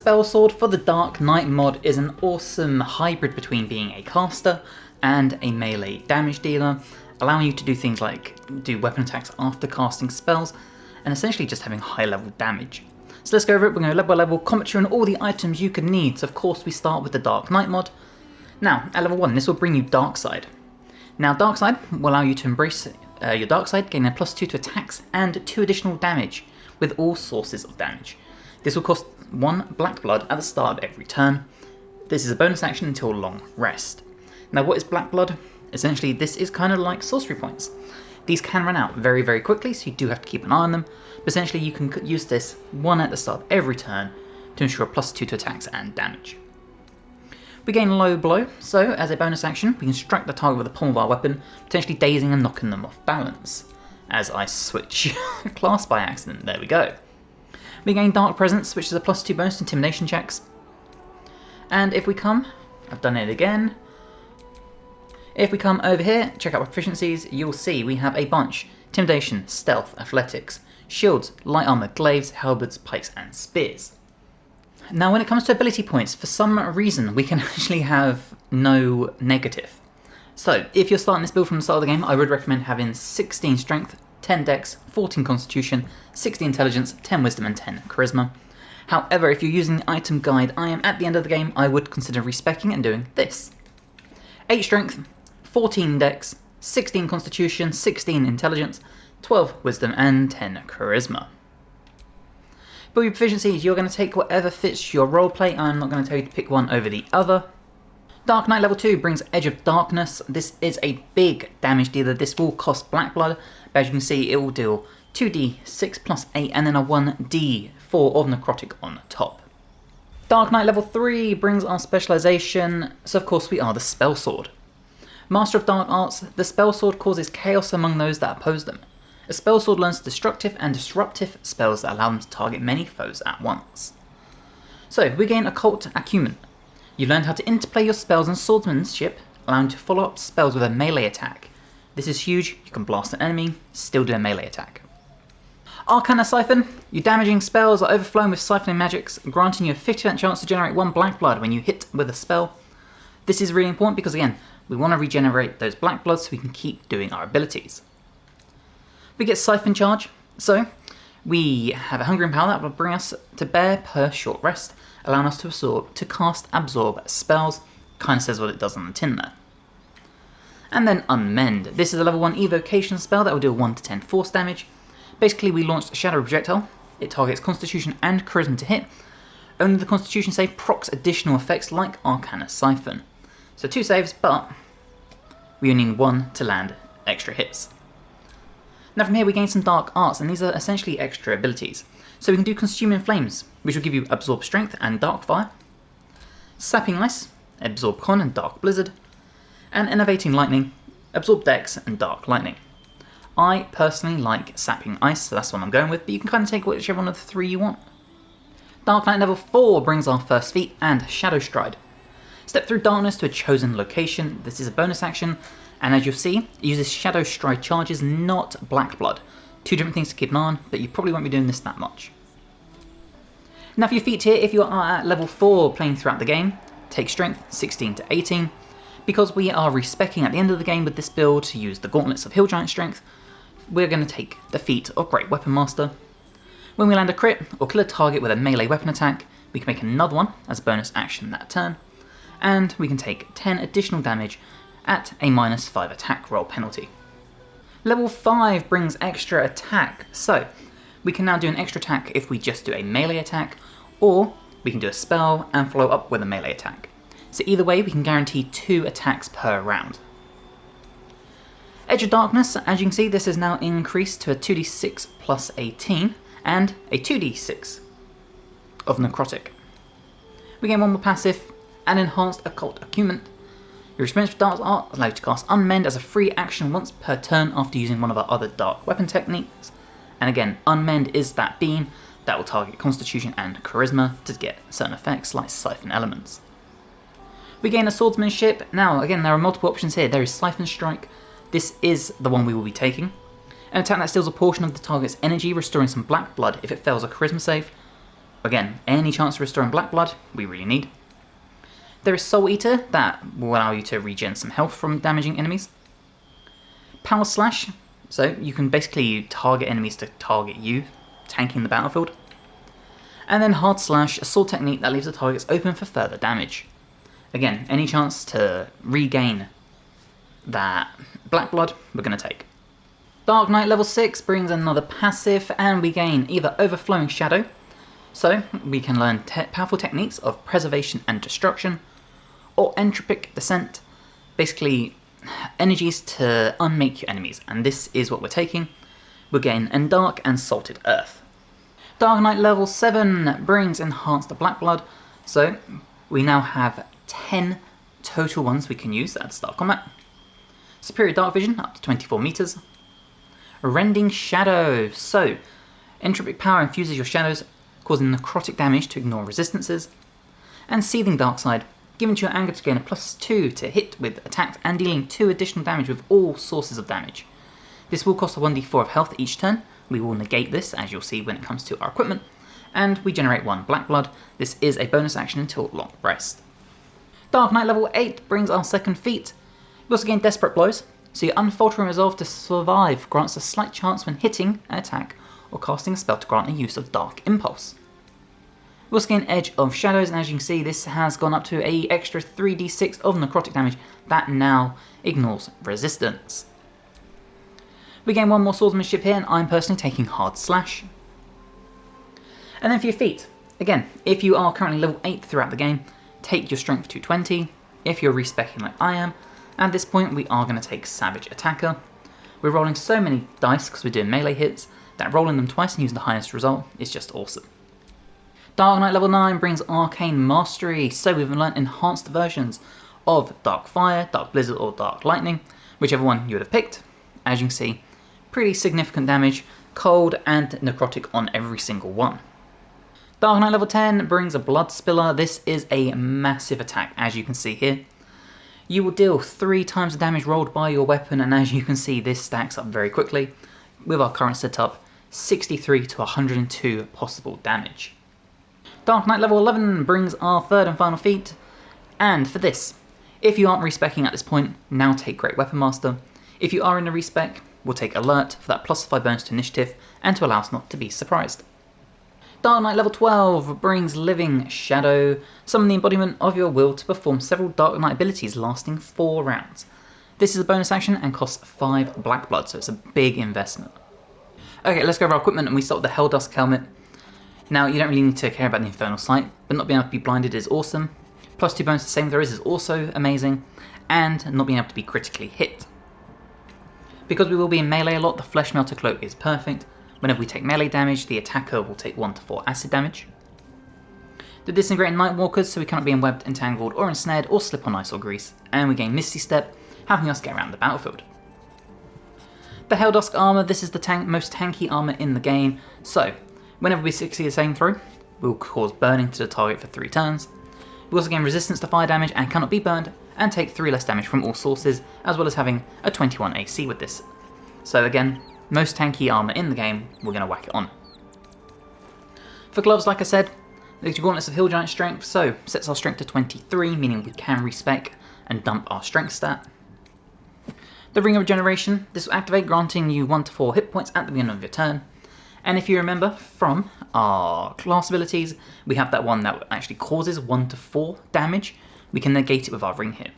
Spellsword for the Dark Knight mod is an awesome hybrid between being a caster and a melee damage dealer, allowing you to do things like do weapon attacks after casting spells, and essentially just having high level damage. So let's go over it. We're going to level by level, commentary on all the items you could need. So of course we start with the Dark Knight mod. Now at level 1 this will bring you Dark Side. Now Dark Side will allow you to embrace your Dark Side, gaining a +2 to attacks and 2 additional damage with all sources of damage. This will cost 1 black blood at the start of every turn. This is a bonus action until long rest. Now what is black blood? Essentially this is kind of like sorcery points. These can run out very quickly, so you do have to keep an eye on them, but essentially you can use this 1 at the start of every turn to ensure a +2 to attacks and damage. We gain low blow, so as a bonus action we can strike the target with the pommel of our weapon, potentially dazing and knocking them off balance. As I switch class by accident, there we go. We gain Dark Presence, which is a +2 bonus to intimidation checks. And if we come, I've done it again. If we come over here, check out our proficiencies, you'll see we have a bunch. Intimidation, Stealth, Athletics, Shields, Light Armor, Glaives, Halberds, Pikes and Spears. Now when it comes to ability points, for some reason we can actually have no negative. So if you're starting this build from the start of the game, I would recommend having 16 Strength, 10 Dex, 14 Constitution, 60 Intelligence, 10 Wisdom and 10 Charisma. However, if you're using the item guide I am at the end of the game, I would consider respecing and doing this. 8 Strength, 14 Dex, 16 Constitution, 16 Intelligence, 12 Wisdom and 10 Charisma. But with proficiencies, you're going to take whatever fits your roleplay. I'm not going to tell you to pick one over the other. Dark Knight level 2 brings Edge of Darkness. This is a big damage dealer. This will cost black blood, but as you can see it will deal 2d6 plus 8 and then a 1d4 of necrotic on top. Dark Knight level 3 brings our specialization, so of course we are the Spellsword. Master of Dark Arts, the Spellsword causes chaos among those that oppose them. A Spellsword learns destructive and disruptive spells that allow them to target many foes at once. So we gain Occult Acumen. You've learned how to interplay your spells and swordsmanship, allowing you to follow up spells with a melee attack. This is huge, you can blast an enemy, still do a melee attack. Arcana Siphon, your damaging spells are overflowing with siphoning magics, granting you a 50% chance to generate 1 black blood when you hit with a spell. This is really important because again, we want to regenerate those black bloods so we can keep doing our abilities. We get Siphon Charge, so we have a Hungering Power that will bring us to bear per short rest, allowing us to cast Absorb spells, kind of says what it does on the tin there. And then Unmend. This is a level 1 evocation spell that will deal 1 to 10 force damage. Basically we launched a Shadow Projectile. It targets Constitution and Charisma to hit. Only the Constitution save procs additional effects like Arcana Siphon. So 2 saves, but we only need 1 to land extra hits. Now from here we gain some Dark Arts, and these are essentially extra abilities. So we can do Consuming Flames, which will give you Absorb Strength and Dark Fire, Sapping Ice, Absorb Con and Dark Blizzard, and Innovating Lightning, Absorb Dex and Dark Lightning. I personally like Sapping Ice, so that's what I'm going with, but you can kind of take whichever one of the 3 you want. Dark Knight level 4 brings our First Feet and Shadow Stride. Step through darkness to a chosen location. This is a bonus action, and as you'll see, it uses Shadow Stride charges, not Black Blood. 2 different things to keep an eye on, but you probably won't be doing this that much. Now for your feat here, if you are at level 4 playing throughout the game, take Strength 16 to 18. Because we are respecing at the end of the game with this build to use the Gauntlets of Hill Giant Strength, we're going to take the feat of Great Weapon Master. When we land a crit or kill a target with a melee weapon attack, we can make another one as a bonus action that turn, and we can take 10 additional damage at a -5 attack roll penalty. Level 5 brings extra attack, so we can now do an extra attack if we just do a melee attack, or we can do a spell and follow up with a melee attack. So either way we can guarantee 2 attacks per round. Edge of Darkness, as you can see this is now increased to a 2d6 plus 18 and a 2d6 of necrotic. We gain 1 more passive and enhanced Occult Acumen. Your experience with Dark Art allows you to cast Unmend as a free action once per turn after using one of our other dark weapon techniques. And again, Unmend is that beam that will target Constitution and Charisma to get certain effects like Siphon Elements. We gain a Swordsmanship. Now again there are multiple options here. There is Siphon Strike. This is the one we will be taking. An attack that steals a portion of the target's energy, restoring some black blood if it fails a Charisma save. Again, any chance of restoring Black Blood, we really need. There is Soul Eater, that will allow you to regen some health from damaging enemies. Power Slash, so you can basically target enemies to target you, tanking the battlefield. And then Hard Slash, a sword technique that leaves the targets open for further damage. Again, any chance to regain that Black Blood, we're going to take. Dark Knight level 6 brings another passive, and we gain either Overflowing Shadow, so we can learn powerful techniques of Preservation and Destruction, or Entropic Descent, basically energies to unmake your enemies, and this is what we're taking. We'll gain Endark and Salted Earth. Dark Knight level 7 brings Enhanced Black Blood, so we now have 10 total ones we can use at the start of combat. Superior Dark Vision up to 24 meters. Rending Shadow, so Entropic Power infuses your shadows, causing necrotic damage to ignore resistances. And Seething Darkside, given to your anger to gain a +2 to hit with attacks and dealing 2 additional damage with all sources of damage. This will cost a 1d4 of health each turn. We will negate this, as you'll see when it comes to our equipment, and we generate 1 Black Blood. This is a bonus action until long rest. Dark Knight level 8 brings our second feat. We also gain Desperate Blows, so your unfaltering resolve to survive grants a slight chance when hitting an attack or casting a spell to grant a use of Dark Impulse. We also gain Edge of Shadows, and as you can see, this has gone up to an extra 3d6 of necrotic damage that now ignores resistance. We gain 1 more swordsmanship here, and I'm personally taking Hard Slash. And then for your feat, again, if you are currently level 8 throughout the game, take your strength to 20. If you're respeccing like I am, at this point we are going to take Savage Attacker. We're rolling so many dice because we're doing melee hits that rolling them twice and using the highest result is just awesome. Dark Knight level 9 brings Arcane Mastery, so we've learnt enhanced versions of Dark Fire, Dark Blizzard or Dark Lightning, whichever one you would have picked. As you can see, pretty significant damage, cold and necrotic on every single one. Dark Knight level 10 brings a Blood Spiller. This is a massive attack, as you can see here. You will deal 3 times the damage rolled by your weapon, and as you can see, this stacks up very quickly. With our current setup, 63 to 102 possible damage. Dark Knight level 11 brings our third and final feat, and for this, if you aren't respeccing at this point, now take Great Weapon Master. If you are in a respec, we'll take Alert for that +5 bonus to initiative and to allow us not to be surprised. Dark Knight level 12 brings Living Shadow, summon the embodiment of your will to perform several Dark Knight abilities lasting 4 rounds. This is a bonus action and costs 5 Black Blood, so it's a big investment. Okay, let's go over our equipment, and we start with the Helldusk Helmet. Now, you don't really need to care about the Infernal Sight, but not being able to be blinded is awesome. +2 bonus to saving throws is also amazing, and not being able to be critically hit. Because we will be in melee a lot, the Flesh Melter Cloak is perfect. Whenever we take melee damage, the attacker will take 1 to 4 acid damage. The Disintegrating Nightwalkers, so we cannot be enwebbed, entangled, or ensnared, or slip on ice or grease, and we gain Misty Step, helping us get around the battlefield. The Helldusk Armour, this is the most tanky armour in the game, so whenever we succeed a saving throw, we'll cause burning to the target for 3 turns. We also gain resistance to fire damage and cannot be burned, and take 3 less damage from all sources, as well as having a 21 AC with this. So again, most tanky armour in the game, we're going to whack it on. For gloves, like I said, the Gauntlets of Hill Giant Strength, so sets our strength to 23, meaning we can respec and dump our strength stat. The Ring of Regeneration, this will activate, granting you 1 to 4 hit points at the beginning of your turn. And if you remember from our class abilities, we have that one that actually causes 1 to 4 damage. We can negate it with our ring here.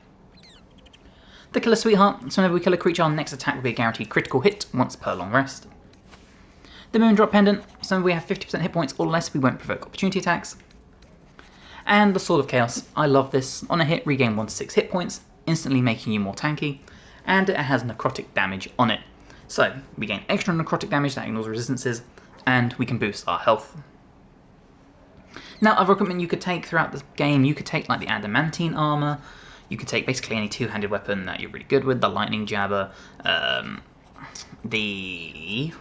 The Killer Sweetheart, so whenever we kill a creature, our next attack will be a guaranteed critical hit once per long rest. The Moondrop Pendant, so whenever we have 50% hit points or less, we won't provoke opportunity attacks. And the Sword of Chaos, I love this. On a hit, regain 1 to 6 hit points, instantly making you more tanky, and it has necrotic damage on it. So we gain extra necrotic damage that ignores resistances, and we can boost our health. Now, other equipment you could take throughout the game, you could take like the Adamantine Armour, you could take basically any 2-handed weapon that you're really good with, the Lightning Jabber,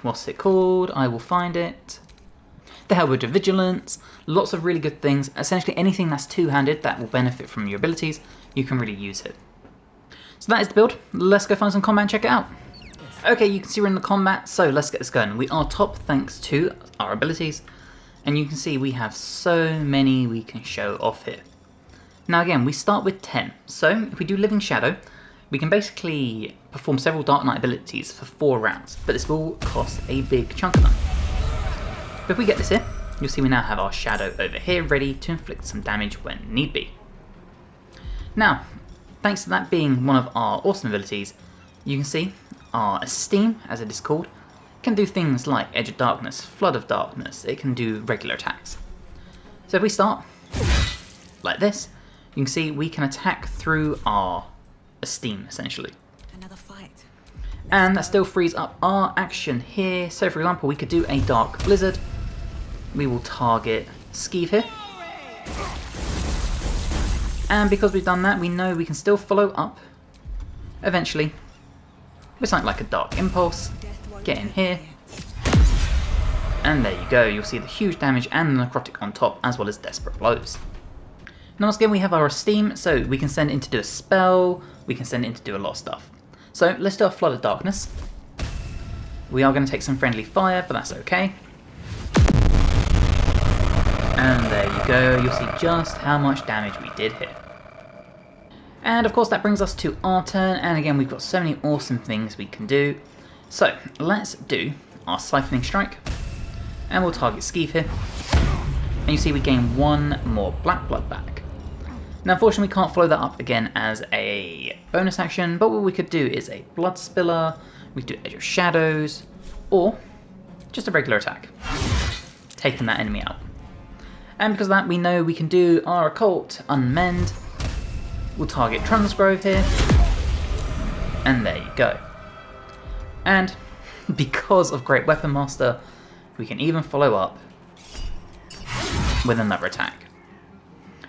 what's it called? I will find it. The Halberd of Vigilance, lots of really good things. Essentially anything that's 2-handed that will benefit from your abilities, you can really use it. So that is the build. Let's go find some combat and check it out. Okay, you can see we're in the combat, so let's get this going. We are top thanks to our abilities. And you can see we have so many we can show off here. Now again, we start with 10, so if we do Living Shadow, we can basically perform several Dark Knight abilities for 4 rounds, but this will cost a big chunk of them. But if we get this here, you'll see we now have our Shadow over here ready to inflict some damage when need be. Now, thanks to that being one of our awesome abilities, you can see our Esteem, as it is called, can do things like Edge of Darkness, Flood of Darkness, it can do regular attacks. So if we start like this, you can see we can attack through our Esteem essentially. Another fight. And that still frees up our action here. So for example, we could do a Dark Blizzard. We will target Skeeve here. And because we've done that, we know we can still follow up eventually with something like a Dark Impulse. Get in here. And there you go, you'll see the huge damage and the necrotic on top, as well as Desperate Blows. Now once again we have our Esteem, so we can send it in to do a spell, we can send it in to do a lot of stuff. So let's do a Flood of Darkness. We are going to take some friendly fire, but that's okay. And there you go, you'll see just how much damage we did here. And of course that brings us to our turn, and again we've got so many awesome things we can do. So let's do our Siphoning Strike, and we'll target Skeeve here. And you see we gain 1 more Black Blood back. Now unfortunately we can't follow that up again as a bonus action, but what we could do is a Blood Spiller, we could do Edge of Shadows, or just a regular attack, taking that enemy out. And because of that we know we can do our Occult Unmend. We'll target Transgrove here, and there you go. And because of Great Weapon Master, we can even follow up with another attack.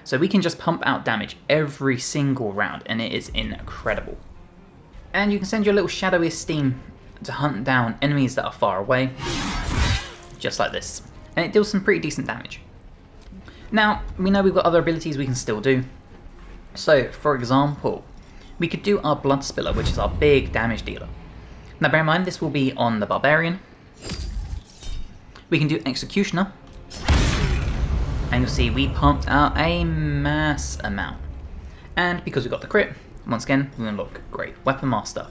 So we can just pump out damage every single round, and it is incredible. And you can send your little shadowy Esteem to hunt down enemies that are far away, just like this. And it deals some pretty decent damage. Now, we know we've got other abilities we can still do. So, for example, we could do our Blood Spiller, which is our big damage dealer. Now bear in mind, this will be on the Barbarian. We can do Executioner. And you'll see we pumped out a mass amount. And because we got the crit, once again, we unlock Great Weapon Master.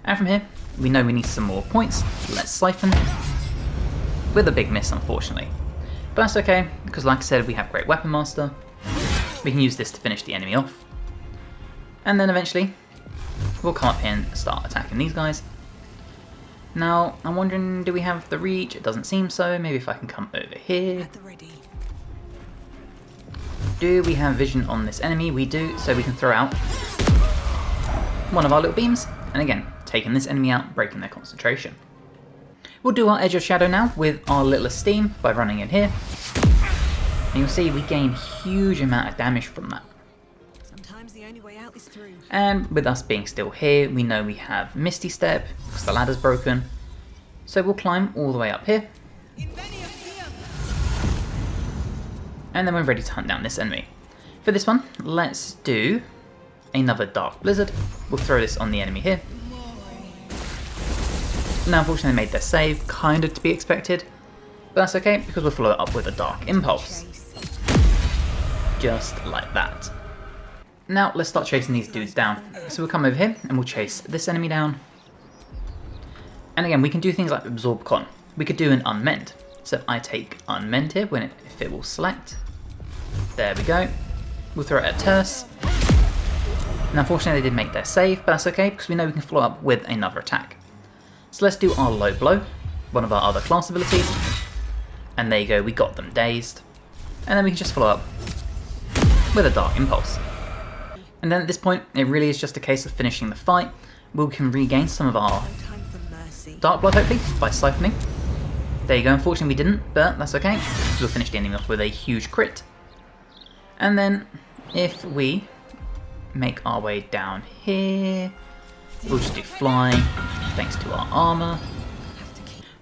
And from here, we know we need some more points. Let's Siphon. With a big miss, unfortunately. But that's okay, because like I said, we have Great Weapon Master. We can use this to finish the enemy off. And then eventually, we'll come up here and start attacking these guys. Now, I'm wondering, do we have the reach? It doesn't seem so. Maybe if I can come over here. At the ready. Do we have vision on this enemy? We do, so we can throw out one of our little beams. And again, taking this enemy out, breaking their concentration. We'll do our Edge of Shadow now with our little Esteem by running in here. And you'll see we gain huge amount of damage from that. Sometimes the only way out is through. And with us being still here, we know we have Misty Step, because the ladder's broken. So we'll climb all the way up here. And then we're ready to hunt down this enemy. For this one, let's do another Dark Blizzard. We'll throw this on the enemy here. Now unfortunately they made their save, kind of to be expected. But that's okay, because we'll follow it up with a Dark Impulse. Just like that. Now let's start chasing these dudes down. So we'll come over here and we'll chase this enemy down. And again, we can do things like Absorb Con. We could do an Unmend. So I take Unmend here if it will select. There we go. We'll throw it at Terse. Now unfortunately they did make their save, but that's okay because we know we can follow up with another attack. So let's do our Low Blow, one of our other class abilities. And there you go, we got them dazed. And then we can just follow up with a Dark Impulse. And then at this point, it really is just a case of finishing the fight. We can regain some of our Dark Blood, hopefully, by Siphoning. There you go, unfortunately we didn't, but that's okay. We'll finish the enemy off with a huge crit. And then, if we make our way down here, we'll just do Flying, thanks to our armour.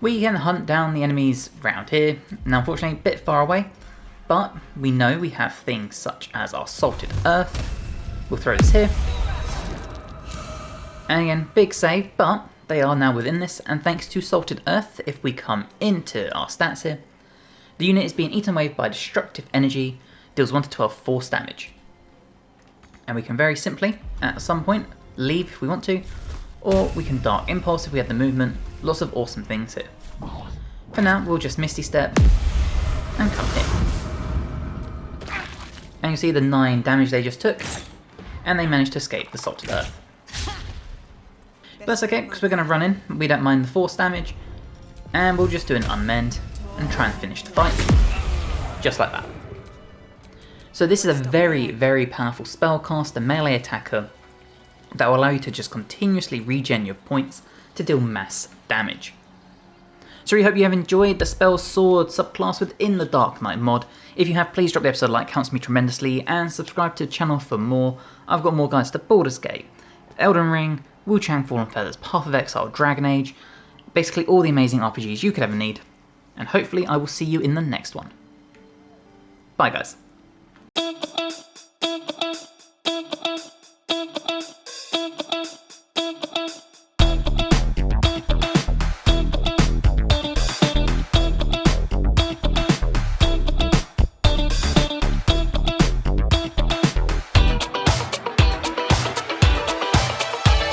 We can hunt down the enemies round here. Now unfortunately, a bit far away, but we know we have things such as our Salted Earth. We'll throw this here. And again, big save, but they are now within this, and thanks to Salted Earth, if we come into our stats here, The unit is being eaten away by destructive energy, deals 1 to 12 force damage. And we can very simply, at some point, leave if we want to, or we can Dark Impulse if we have the movement. Lots of awesome things here. For now, we'll just Misty Step and come here. And you see the 9 damage they just took, and they managed to escape the Salted Earth. But that's okay, because we're going to run in, we don't mind the force damage, and we'll just do an Unmend and try and finish the fight. Just like that. So this is a very, very powerful spellcaster melee attacker that will allow you to just continuously regen your points to deal mass damage. So we hope you have enjoyed the Spellsword subclass within the Dark Knight mod. If you have, please drop the episode a like, helps me tremendously, and subscribe to the channel for more. I've got more guides to Baldur's Gate, Elden Ring, Wu-Chang Fallen Feathers, Path of Exile, Dragon Age, basically all the amazing RPGs you could ever need, and hopefully I will see you in the next one. Bye guys.